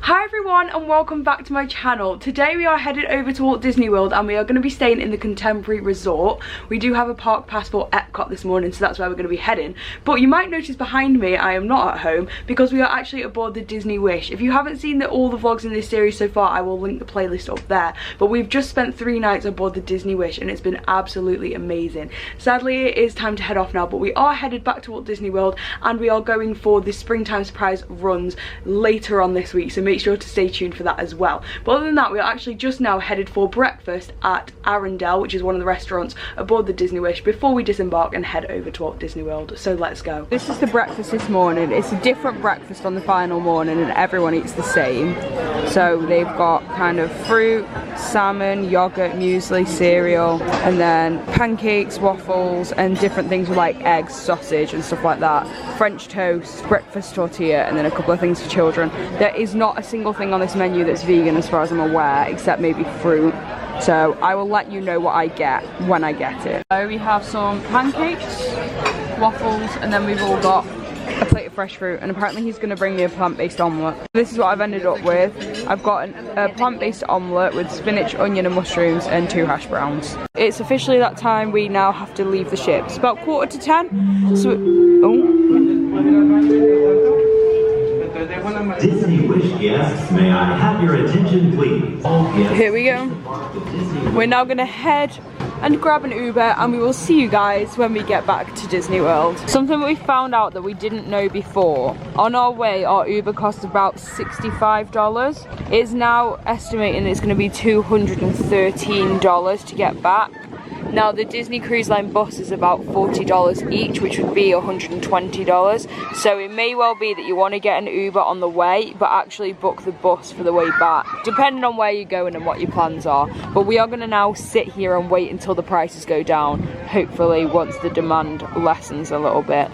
Hi everyone and welcome back to my channel. Today we are headed over to Walt Disney World and we are going to be staying in the Contemporary Resort. We do have a park pass for Epcot this morning, so that's where we're going to be heading. But you might notice behind me I am not at home because we are actually aboard the Disney Wish. If you haven't seen all the vlogs in this series so far, I will link the playlist up there. But we've just spent 3 nights aboard the Disney Wish and it's been absolutely amazing. Sadly it is time to head off now, but we are headed back to Walt Disney World and we are going for the springtime surprise runs later on this week, so make sure to stay tuned for that as well. But other than that, we are actually just now headed for breakfast at Arundel, which is one of the restaurants aboard the Disney Wish, before we disembark and head over to Walt Disney World. So let's go. This is the breakfast this morning. It's a different breakfast on the final morning and everyone eats the same. So they've got kind of fruit, salmon, yogurt, muesli, cereal, and then pancakes, waffles, and different things with like eggs, sausage and stuff like that. French toast, breakfast tortilla, and then a couple of things for children. There is not a single thing on this menu that's vegan as far as I'm aware, except maybe fruit. So I will let you know what I get when I get it. So we have some pancakes, waffles, and then we've all got a plate of fresh fruit, and apparently he's going to bring me a plant-based omelette. This is what I've ended up with. I've got a plant-based omelette with spinach, onion and mushrooms and 2 hash browns. It's officially that time. We now have to leave the ship. It's about 9:45. So Disney Wish guests, may I have your attention please? Here we go. We're now going to head and grab an Uber and we will see you guys when we get back to Disney World. Something we found out that we didn't know before. On our way, our Uber cost about $65. It's now estimating it's going to be $213 to get back. Now the Disney Cruise Line bus is about $40 each, which would be $120. So it may well be that you want to get an Uber on the way, but actually book the bus for the way back, depending on where you're going and what your plans are. But we are going to now sit here and wait until the prices go down, hopefully once the demand lessens a little bit.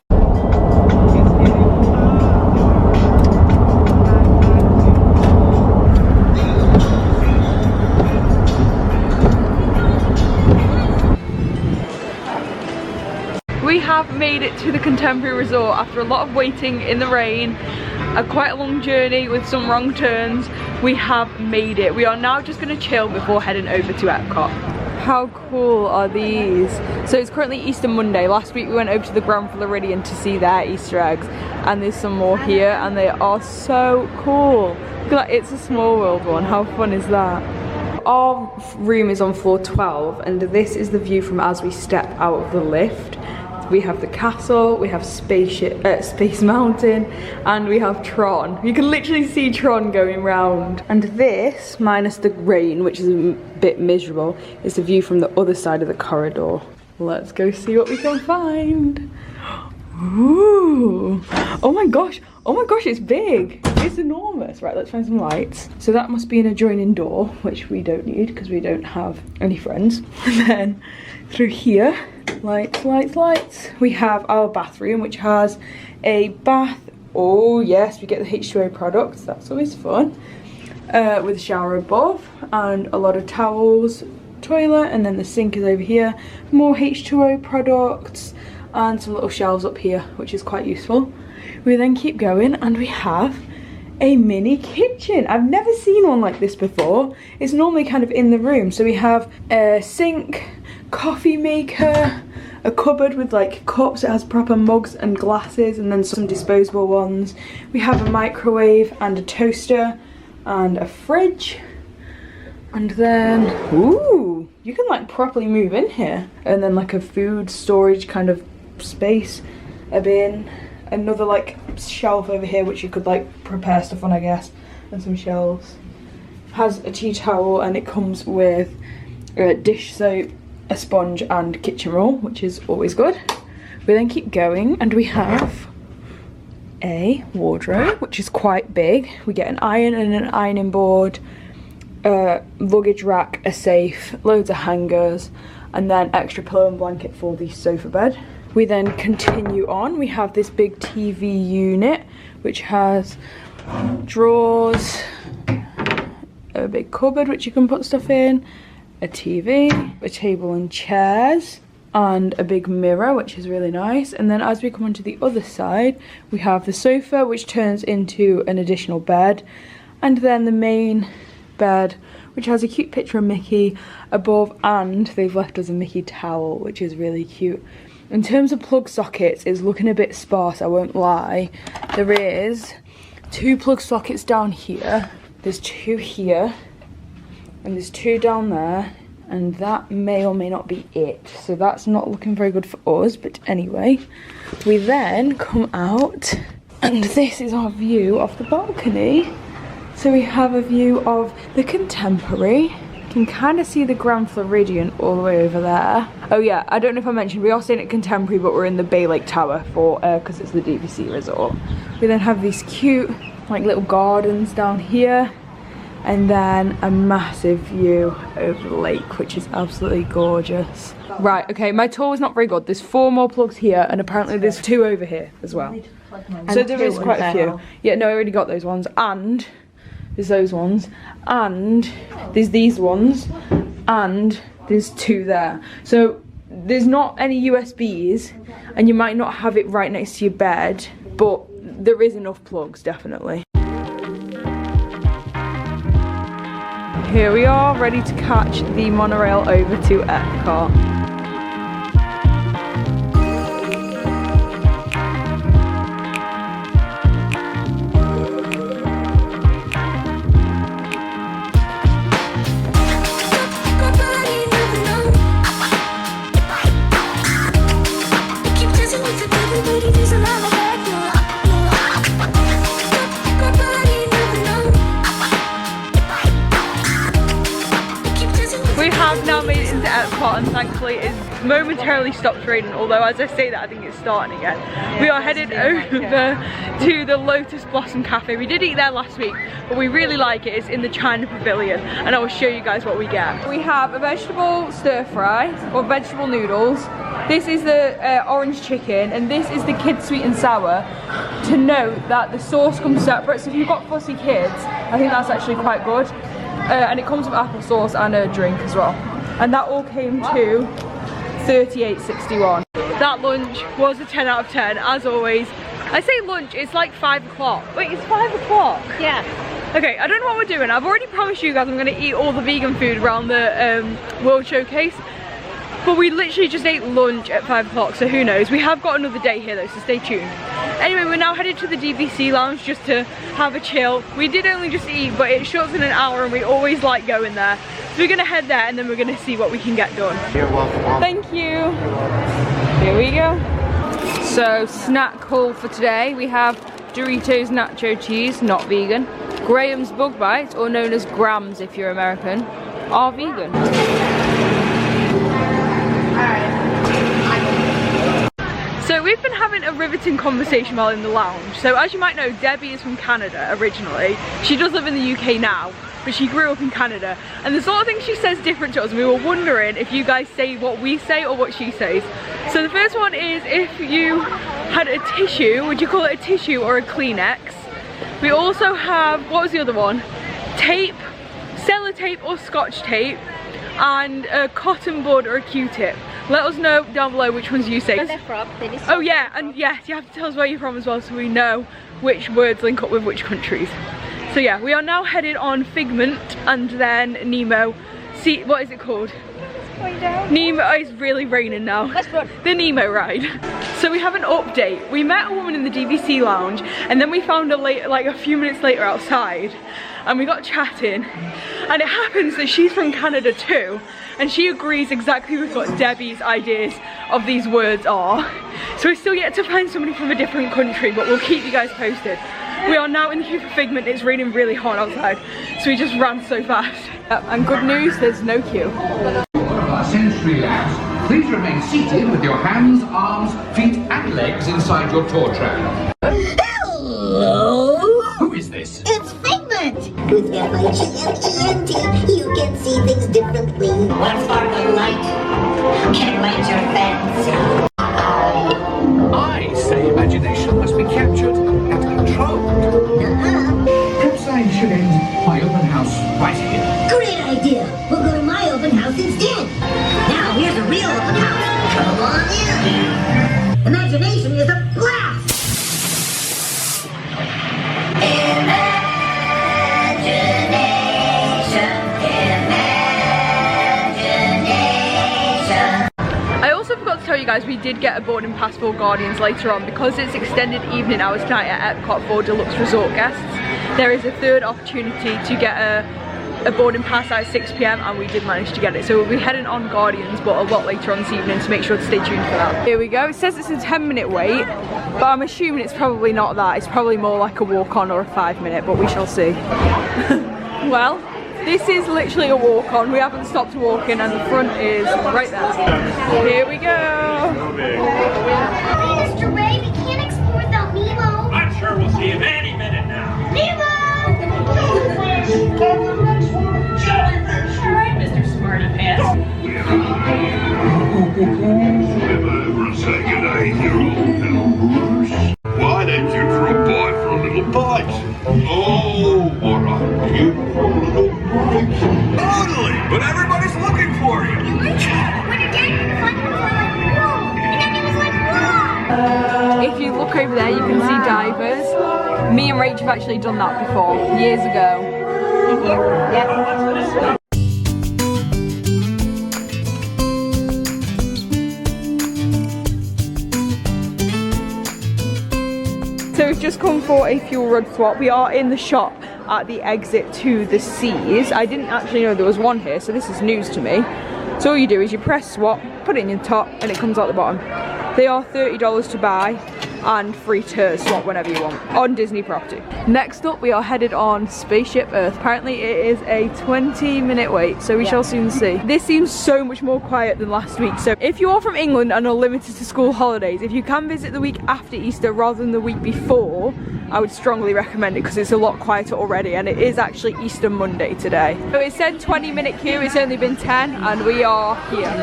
We have made it to the Contemporary Resort after a lot of waiting in the rain, quite a long journey with some wrong turns. We have made it. We are now just going to chill before heading over to Epcot. How cool are these? So it's currently Easter Monday. Last week we went over to the Grand Floridian to see their Easter eggs, and there's some more here and they are so cool. Look at that, It's a Small World one. How fun is that? Our room is on floor 12 and this is the view from as we step out of the lift. We have the castle, we have Space Mountain, and we have Tron. You can literally see Tron going round. And this, minus the rain, which is a bit miserable, is the view from the other side of the corridor. Let's go see what we can find. Ooh. Oh my gosh, it's big. It's enormous. Right, let's find some lights. So that must be an adjoining door, which we don't need because we don't have any friends. And then through here, lights, lights, lights. We have our bathroom, which has a bath. Oh yes, we get the H2O products. That's always fun. With a shower above and a lot of towels, toilet, and then the sink is over here. More H2O products and some little shelves up here, which is quite useful. We then keep going and we have a mini kitchen. I've never seen one like this before. It's normally kind of in the room. So we have a sink, coffee maker, a cupboard with like cups. It has proper mugs and glasses, and then some disposable ones. We have a microwave and a toaster and a fridge. And then, ooh, you can like properly move in here. And then like a food storage kind of space, a bin, another like shelf over here which you could like prepare stuff on, I guess, and some shelves. Has a tea towel and it comes with dish soap, a sponge and kitchen roll, which is always good. We then keep going and we have a wardrobe which is quite big. We get an iron and an ironing board, a luggage rack, a safe, loads of hangers, and then extra pillow and blanket for the sofa bed. We then continue on. We have this big TV unit which has drawers, a big cupboard which you can put stuff in, a TV, a table and chairs, and a big mirror, which is really nice. And then as we come onto the other side, we have the sofa, which turns into an additional bed, And then the main bed, which has a cute picture of Mickey above, and they've left us a Mickey towel, which is really cute. In terms of plug sockets, it's looking a bit sparse, I won't lie. There is 2 plug sockets down here, there's 2 here, and there's 2 down there, and that may or may not be it. So that's not looking very good for us, but anyway. We then come out, and this is our view of the balcony. So we have a view of the Contemporary. You can kind of see the Grand Floridian all the way over there. Oh yeah, I don't know if I mentioned, we are staying at Contemporary, but we're in the Bay Lake Tower for because it's the DVC resort. We then have these cute like little gardens down here, and then a massive view over the lake, which is absolutely gorgeous. Right, okay, my tour was not very good. There's 4 more plugs here, and apparently there's 2 over here as well. So there is quite a few. Yeah, no, I already got those ones, and there's those ones, and there's these ones, and there's 2 there. So there's not any USBs, and you might not have it right next to your bed, but there is enough plugs, definitely. Here we are, ready to catch the monorail over to Epcot. And thankfully it's momentarily stopped raining, although as I say that I think it's starting again. We are headed over to the Lotus Blossom Cafe. We did eat there last week, but we really like it. It's in the China Pavilion, and I will show you guys what we get. We have a vegetable stir fry, or vegetable noodles. This is the orange chicken, and this is the kids sweet and sour. To note that the sauce comes separate, so if you've got fussy kids, I think that's actually quite good. And it comes with applesauce and a drink as well. And that all came to $38.61. That lunch was a 10 out of 10, as always. I say lunch, it's like 5 o'clock. Wait, it's 5 o'clock? Yeah. Okay, I don't know what we're doing. I've already promised you guys I'm gonna eat all the vegan food around the World Showcase. But we literally just ate lunch at 5 o'clock, so who knows. We have got another day here though, so stay tuned. Anyway, we're now headed to the DVC lounge just to have a chill. We did only just eat, but it shuts in an hour and we always like going there. So we're gonna head there and then we're gonna see what we can get done. You're welcome. Thank you. Here we go. So, snack haul for today. We have Doritos Nacho Cheese, not vegan. Graham's Bug Bites, or known as Grams if you're American, are vegan. So we've been having a riveting conversation while in the lounge. So as you might know, Debbie is from Canada originally. She does live in the UK now, but she grew up in Canada. And the sort of things she says different to us. We were wondering if you guys say what we say or what she says. So the first one is, if you had a tissue, would you call it a tissue or a Kleenex? We also have, what was the other one? Tape, sellotape or scotch tape, and a cotton bud or a Q-tip. Let us know down below which ones you say. Where they're from. Oh yeah, and yes, you have to tell us where you're from as well, so we know which words link up with which countries. So yeah, we are now headed on Figment and then Nemo. See, what is it called? Going down. Nemo. Oh, it's really raining now. Let's run. The Nemo ride. So we have an update. We met a woman in the DVC lounge, and then we found her like a few minutes later outside, and we got chatting. And it happens that she's from Canada too, and she agrees exactly with what Debbie's ideas of these words are. So we're still yet to find somebody from a different country, but we'll keep you guys posted. We are now in the queue for Figment. It's raining really hard outside, so we just ran so fast. And good news, there's no queue. Our sensory labs, please remain seated with your hands, arms, feet and legs inside your tour tram. Hello? Who is this? It's Figment! With F-I-G-M-E-N-T, you can see things differently. One sparkling light can light your fancy. I say imagination must be captured and controlled. Perhaps I should end my open house right here. Great idea! We'll go to my open house instead. Now here's a real open house. Come on in. Imagination is a blast! Imagine you guys, we did get a boarding pass for Guardians later on. Because it's extended evening hours tonight at Epcot for Deluxe Resort guests, there is a third opportunity to get a boarding pass at 6 PM, and we did manage to get it. So we'll be heading on Guardians, but a lot later on this evening, so make sure to stay tuned for that. Here we go. It says it's a 10-minute wait, but I'm assuming it's probably not that. It's probably more like a walk-on or a 5-minute, but we shall see. Well, this is literally a walk-on. We haven't stopped walking, and the front is right there. Here we go. Mr. Ray, we can't explore without Nemo. I'm sure we'll see him any minute now. Nemo! Jellyfish! All right, Mr. Smarty Pants. Why don't you drop by for a little bite? Oh, what a beautiful little bite. Totally, but everybody's looking for you. When your dad was like, whoa! And then he was like, whoa! If you look over there, you can see divers. Me and Rach have actually done that before, years ago. Yeah. So we've just come for a fuel rod swap. We are in the shop at the exit to the seas. I didn't actually know there was one here, so this is news to me. So all you do is you press swap, put it in your top, and it comes out the bottom. They are $30 to buy and free to swap whenever you want on Disney property. Next up, we are headed on Spaceship Earth. Apparently it is a 20-minute wait, so we shall soon see. This seems so much more quiet than last week. So if you are from England and are limited to school holidays, if you can visit the week after Easter rather than the week before, I would strongly recommend it because it's a lot quieter already, and it is actually Easter Monday today. So it said 20-minute queue, it's only been 10 and we are here.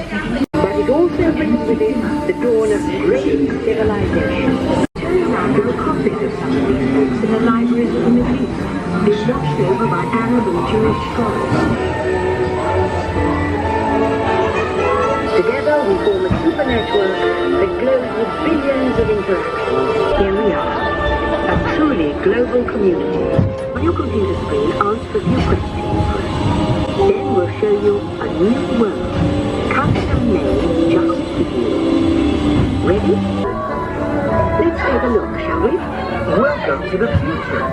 But it also brings with it the dawn of great civilization. Turn around to the copies of some of these books in the libraries of the Middle East, been watched over by Arab and Jewish scholars. Together we form a super network that glows with billions of interactions. Here we are, a truly global community. On your computer screen, answer a few questions first. Then we'll show you a new world, custom made just for you. Ready? Let's take a look, shall we? Welcome to the future.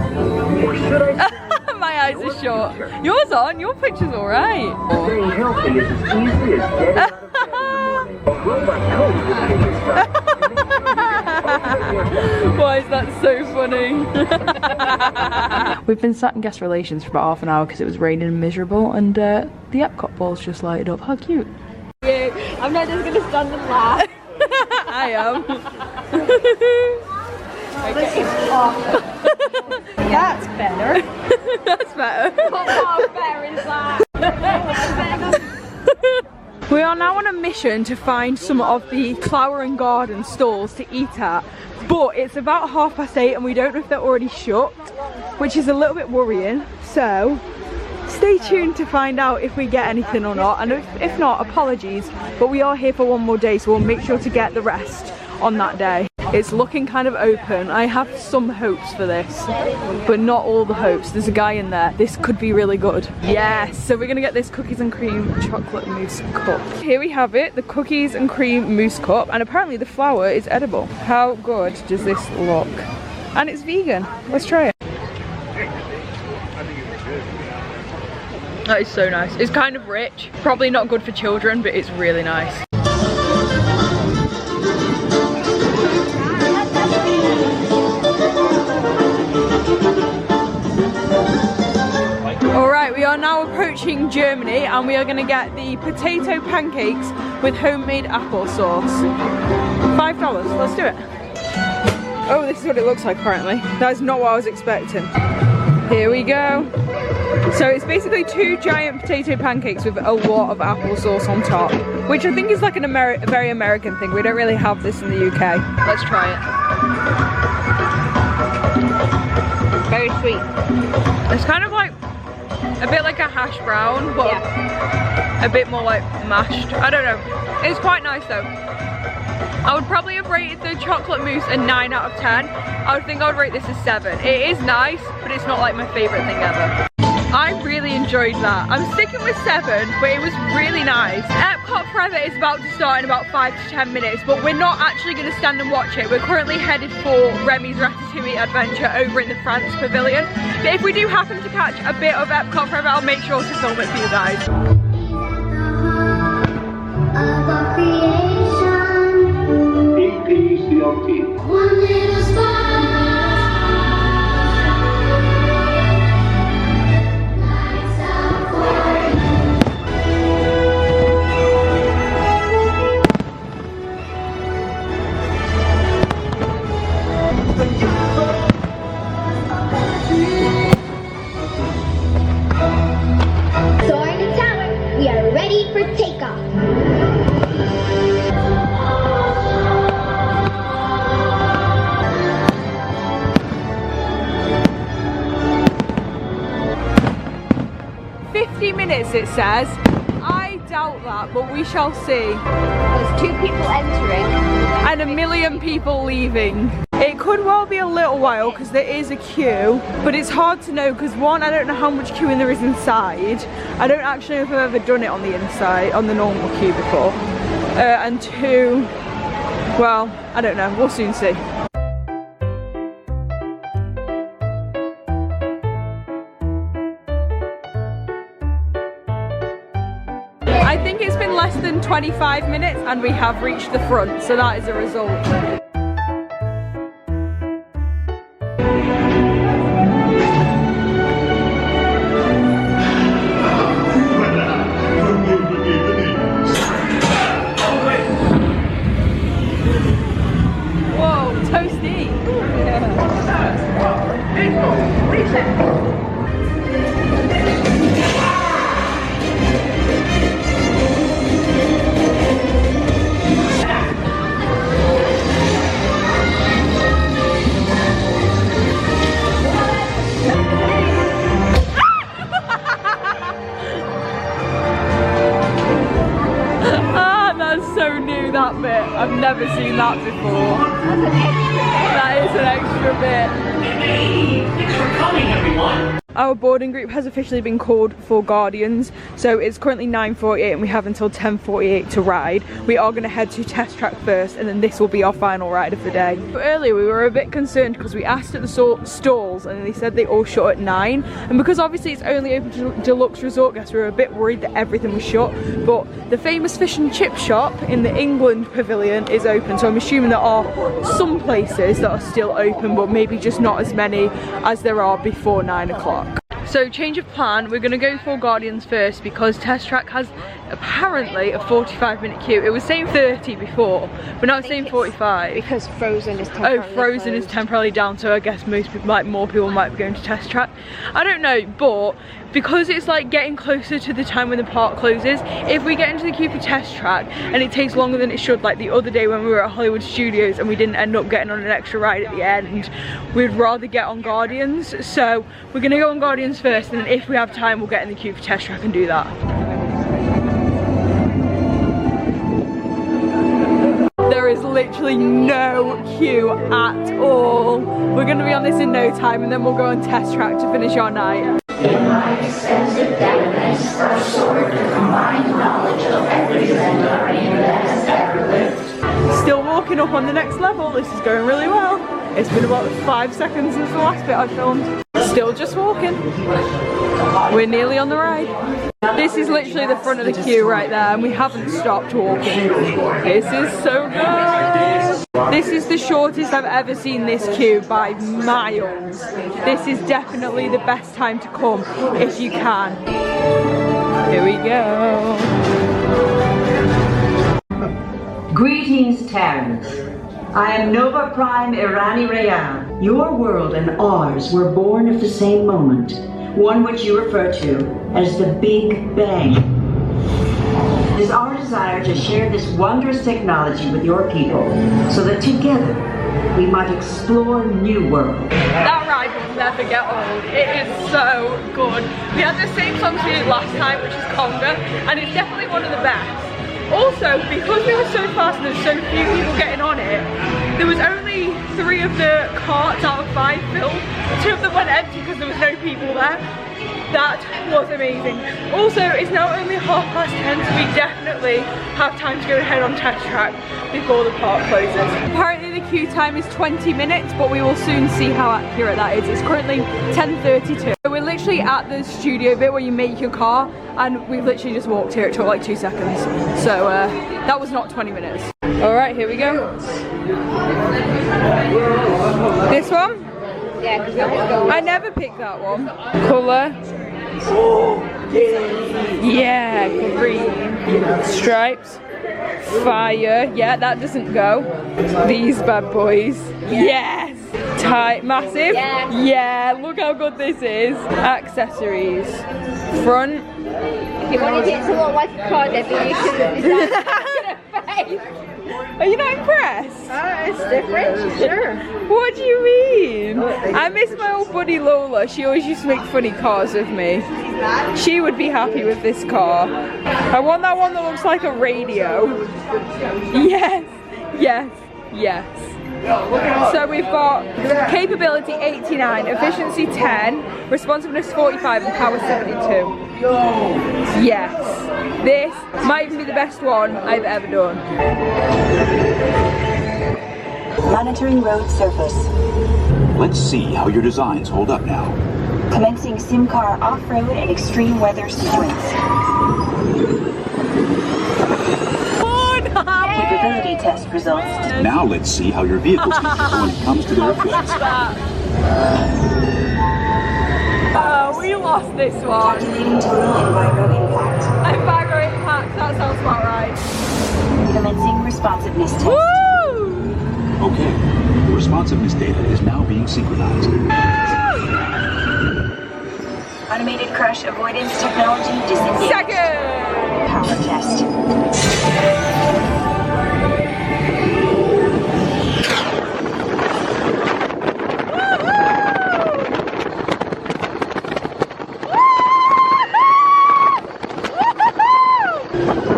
Or should I say... My eyes are short. Yours aren't, your picture's alright. Staying healthy is as easy as getting out of bed in the morning. Robot code will take us back. Why is that so funny? We've been sat in guest relations for about half an hour because it was raining and miserable, and the Epcot balls just lighted up. How cute. I'm not just gonna stand and laugh. I am. That's better. That's better. How fair is that? We are now on a mission to find some of the flower and garden stalls to eat at, but it's about 8:30 and we don't know if they're already shut, which is a little bit worrying. So stay tuned to find out if we get anything or not, and if not, apologies, but we are here for one more day, so we'll make sure to get the rest on that day. It's looking kind of open. I have some hopes for this, but not all the hopes. There's a guy in there. This could be really good. Yes, so we're gonna get this cookies and cream chocolate mousse cup. Here we have it, the cookies and cream mousse cup, and apparently the flour is edible. How good does this look? And it's vegan. Let's try it. That is so nice. It's kind of rich. Probably not good for children, but it's really nice. Alright, we are now approaching Germany and we are going to get the potato pancakes with homemade applesauce. $5, let's do it. Oh, this is what it looks like apparently. That is not what I was expecting. Here we go. So it's basically 2 giant potato pancakes with a lot of applesauce on top, which I think is like a very American thing. We don't really have this in the UK. Let's try it. Very sweet. It's kind of like a bit like a hash brown, but a bit more like mashed. I don't know. It's quite nice though. I would probably have rated the chocolate mousse a 9 out of 10. I would think I would rate this a 7. It is nice, but it's not like my favourite thing ever. I really enjoy enjoyed that. I'm sticking with 7, but it was really nice. Epcot Forever is about to start in about 5 to 10 minutes, but we're not actually going to stand and watch it. We're currently headed for Remy's Ratatouille adventure over in the France Pavilion. But if we do happen to catch a bit of Epcot Forever, I'll make sure to film it for you guys. One little spark. 50 minutes it says. I doubt that, but we shall see. There's 2 people entering. And 1 million people leaving. It could well be a little while because there is a queue, but it's hard to know because 1, I don't know how much queuing there is inside. I don't actually know if I've ever done it on the inside, on the normal queue before. And 2, well, I don't know, we'll soon see. I think it's been less than 25 minutes and we have reached the front, so that is a result. Whoa, toasty! 'That's so new, that bit. I've never seen that before. That is an extra bit. Thanks for coming, everyone. Our boarding group has officially been called for Guardians, so it's currently 9:48 and we have until 10:48 to ride. We are going to head to Test Track first and then this will be our final ride of the day. But earlier we were a bit concerned because we asked at the stalls and they said they all shut at 9, and because obviously it's only open to deluxe resort guests, we were a bit worried that everything was shut. But the famous fish and chip shop in the England Pavilion is open, so I'm assuming there are some places that are still open, but maybe just not as many as there are before 9 o'clock. So change of plan, we're going to go for Guardians first because Test Track has apparently a 45-minute queue. It was saying 30 before, but now it's saying 45. Because Frozen is temporarily Frozen is temporarily down, so I guess most people, like more people might be going to Test Track. I don't know, but because it's like getting closer to the time when the park closes, if we get into the queue for Test Track and it takes longer than it should, like the other day when we were at Hollywood Studios and we didn't end up getting on an extra ride at the end, we'd rather get on Guardians. So we're gonna go on Guardians first, and then if we have time we'll get in the queue for Test Track and do that. There is literally no queue at all. We're gonna be on this in no time and then we'll go on Test Track to finish our night. In my extensive database for sort of combined knowledge of every Lauryn that has ever lived. Still walking up on the next level. This is going really well. It's been about 5 seconds since the last bit I filmed. Still just walking. We're nearly on the ride. This is literally the front of the queue right there and we haven't stopped walking. This is so good. This is the shortest I've ever seen this queue by miles. This is definitely the best time to come if you can. Here we go. Greetings, Terrans. I am Nova Prime Irani Rayan. Your world and ours were born of the same moment, one which you refer to as the Big Bang. It is our desire to share this wondrous technology with your people so that together we might explore new worlds. That ride will never get old. It is so good. We had the same songs we did last time, which is Conga, and it's definitely one of the best. Also, because we were so fast and there's so few people getting on it, there was only 3 of the carts out of 5 filled. 2 of them went empty because there was no people there. That was amazing. Also, it's now only 10:30, so we definitely have time to go ahead on Test Track before the park closes. Apparently the queue time is 20 minutes, but we will soon see how accurate that is. It's currently 10:32. So we're literally at the studio bit where you make your car, and we've literally just walked here. It took like 2 seconds. So that was not 20 minutes. All right, here we go. This one? Yeah, because I never picked that one. Colour. Yeah, green. Stripes. Fire. Yeah, that doesn't go. These bad boys. Yes. Tight. Massive. Yeah, look how good this is. Accessories. Front. if you wanted it to look like a car, then you should have face. Are you not impressed? It's different, sure. What do you mean? I miss my old buddy Lola. She always used to make funny cars with me. She would be happy with this car. I want that one that looks like a radio. Yes, yes, yes. So we've got capability 89, efficiency 10, responsiveness 45 and power 72. Yes, this might even be the best one I've ever done. Monitoring road surface. Let's see how your designs hold up now. Commencing sim car off-road and extreme weather sequence. Capability test results. Now let's see how your vehicles compare when it comes to their effects. Oh, we lost this one. Calculating total enviro impact. Enviro impact, that sounds about right. Commencing responsiveness test. Woo! Okay, the responsiveness data is now being synchronized. Automated crash avoidance technology disengaged. Second! Power test.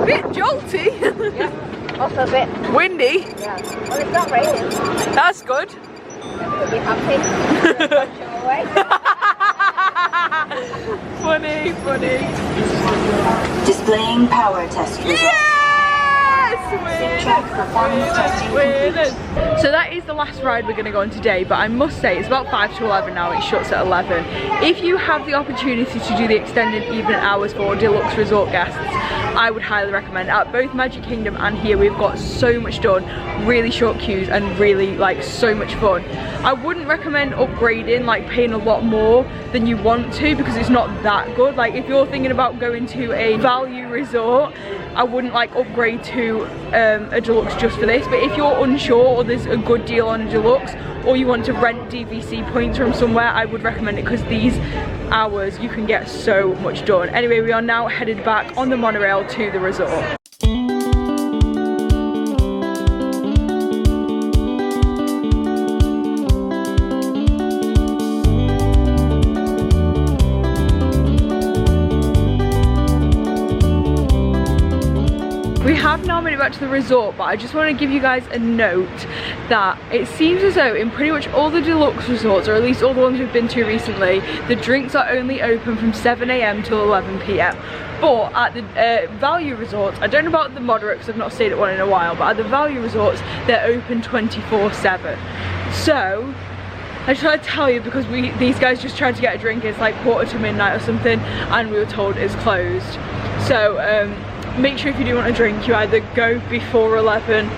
Bit jolty. Yeah, also a bit. Windy. Yeah. Well, it's not raining. That's good. You'll be happy. Show away. Funny, funny. Displaying power test results. Yes! Track performance testing complete. So that is the last ride we're going to go on today, but I must say it's about 5 to 11 now, it shuts at 11. If you have the opportunity to do the extended evening hours for deluxe resort guests, I would highly recommend. At both Magic Kingdom and here we've got so much done, really short queues and really like so much fun. I wouldn't recommend upgrading, like paying a lot more than you want to, because it's not that good. Like if you're thinking about going to a value resort, I wouldn't like upgrade to a deluxe just for this. But if you're unsure or there's a good deal on a deluxe, or you want to rent DVC points from somewhere, I would recommend it, because these hours you can get so much done. Anyway, we are now headed back on the monorail to the resort. We have now made it back to the resort, but I just want to give you guys a note that it seems as though in pretty much all the deluxe resorts, or at least all the ones we've been to recently, the drinks are only open from 7 AM till 11 PM. But at the value resorts, I don't know about the moderate because I've not stayed at one in a while, but at the value resorts, they're open 24/7. So I just want to tell you, because these guys just tried to get a drink, it's like 1:45 or something, and we were told it's closed. So make sure if you do want a drink, you either go before 11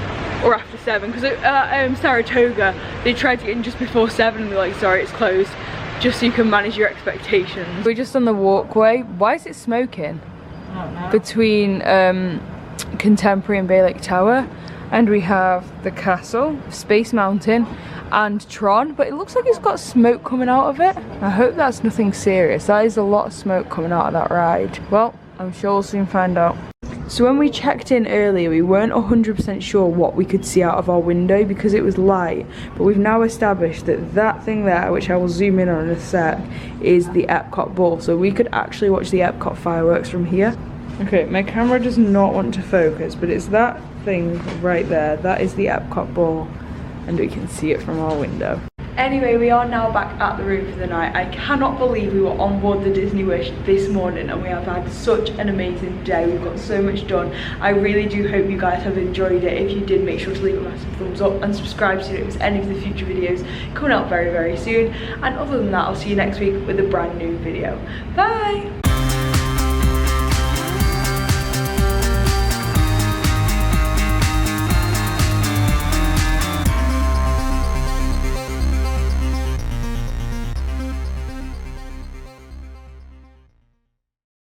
or after 7, because at Saratoga they tried to get in just before 7 and they're like, sorry, it's closed, just so you can manage your expectations. We're just on the walkway. Why is it smoking? I don't know. Between Contemporary and Bay Lake Tower, and we have the castle, Space Mountain and Tron, but it looks like it's got smoke coming out of it. I hope that's nothing serious. That is a lot of smoke coming out of that ride. Well, I'm sure we'll soon find out. So when we checked in earlier, we weren't 100% sure what we could see out of our window because it was light, but we've now established that that thing there, which I will zoom in on in a sec, is the Epcot ball. So we could actually watch the Epcot fireworks from here. Okay, my camera does not want to focus, but it's that thing right there. That is the Epcot ball, and we can see it from our window. Anyway, we are now back at the room for the night. I cannot believe we were on board the Disney Wish this morning and we have had such an amazing day. We've got so much done. I really do hope you guys have enjoyed it. If you did, make sure to leave a massive thumbs up and subscribe so you don't miss any of the future videos coming out very, very soon. And other than that, I'll see you next week with a brand new video. Bye!